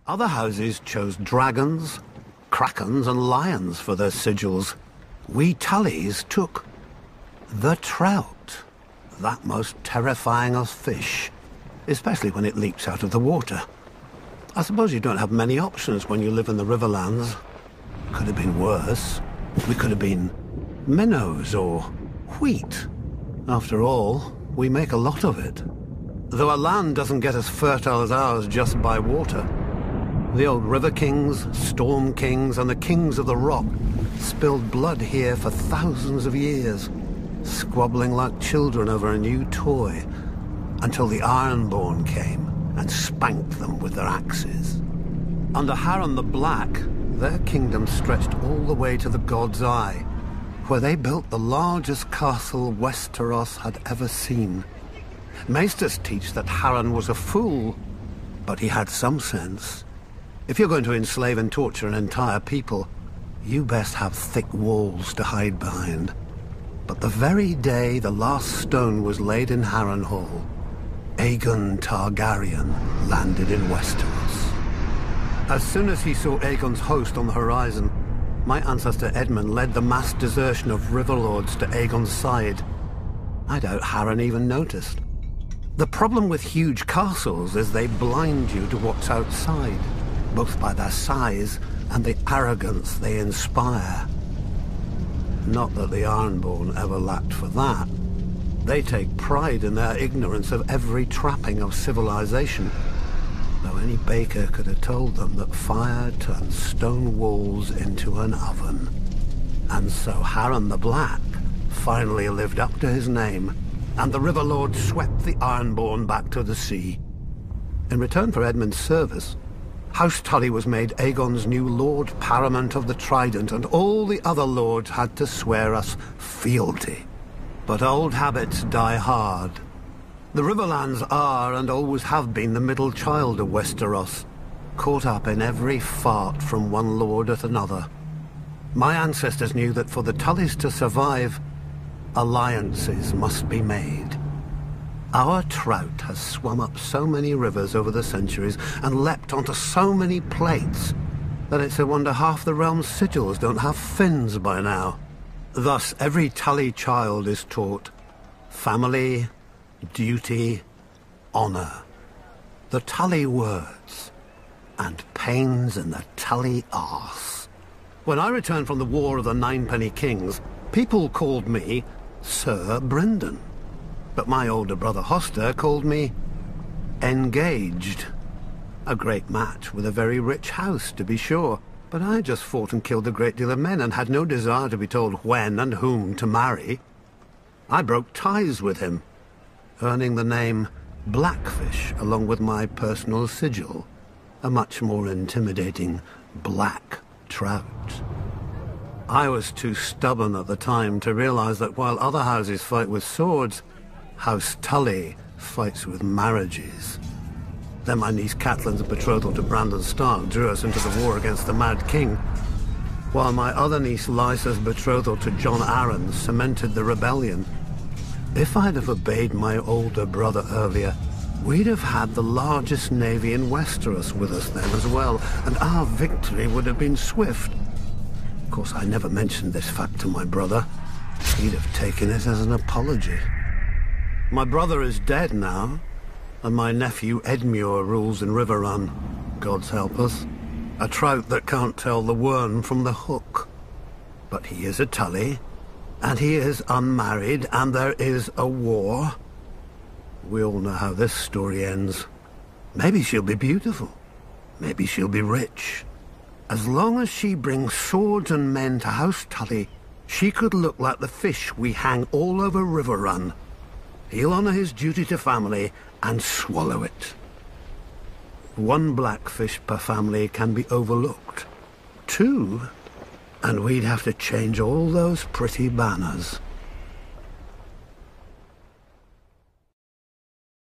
Other houses chose dragons, krakens and lions for their sigils. We Tullys took the trout, that most terrifying of fish, especially when it leaps out of the water. I suppose you don't have many options when you live in the Riverlands. Could have been worse. We could have been minnows or wheat. After all, we make a lot of it. Though a land doesn't get as fertile as ours just by water. The old river kings, storm kings, and the kings of the rock spilled blood here for thousands of years, squabbling like children over a new toy, until the Ironborn came and spanked them with their axes. Under Harren the Black, their kingdom stretched all the way to the God's Eye, where they built the largest castle Westeros had ever seen. Maesters teach that Harren was a fool, but he had some sense. If you're going to enslave and torture an entire people, you best have thick walls to hide behind. But the very day the last stone was laid in Harrenhal, Aegon Targaryen landed in Westeros. As soon as he saw Aegon's host on the horizon, my ancestor Edmund led the mass desertion of riverlords to Aegon's side. I doubt Harren even noticed. The problem with huge castles is they blind you to what's outside, both by their size and the arrogance they inspire. Not that the Ironborn ever lacked for that. They take pride in their ignorance of every trapping of civilization, though any baker could have told them that fire turns stone walls into an oven. And so Harren the Black finally lived up to his name, and the Riverlord swept the Ironborn back to the sea. In return for Edmund's service, House Tully was made Aegon's new Lord Paramount of the Trident, and all the other lords had to swear us fealty. But old habits die hard. The Riverlands are, and always have been, the middle child of Westeros, caught up in every fart from one lord at another. My ancestors knew that for the Tullys to survive, alliances must be made. Our trout has swum up so many rivers over the centuries and leapt onto so many plates that it's a wonder half the realm's sigils don't have fins by now. Thus, every Tully child is taught family, duty, honor. The Tully words, and pains in the Tully arse. When I returned from the War of the Ninepenny Kings, people called me Sir Brynden. But my older brother Hoster called me Engaged. A great match with a very rich house, to be sure, but I just fought and killed a great deal of men and had no desire to be told when and whom to marry. I broke ties with him, earning the name Blackfish along with my personal sigil, a much more intimidating black trout. I was too stubborn at the time to realize that while other houses fight with swords, House Tully fights with marriages. Then my niece Catelyn's betrothal to Brandon Stark drew us into the war against the Mad King, while my other niece Lysa's betrothal to Jon Arryn cemented the rebellion. If I'd have obeyed my older brother earlier, we'd have had the largest navy in Westeros with us then as well, and our victory would have been swift. Of course, I never mentioned this fact to my brother. He'd have taken it as an apology. My brother is dead now, and my nephew Edmure rules in Riverrun, God's help us. A trout that can't tell the worm from the hook. But he is a Tully, and he is unmarried, and there is a war. We all know how this story ends. Maybe she'll be beautiful. Maybe she'll be rich. As long as she brings swords and men to House Tully, she could look like the fish we hang all over Riverrun. He'll honor his duty to family and swallow it. One blackfish per family can be overlooked. Two, and we'd have to change all those pretty banners.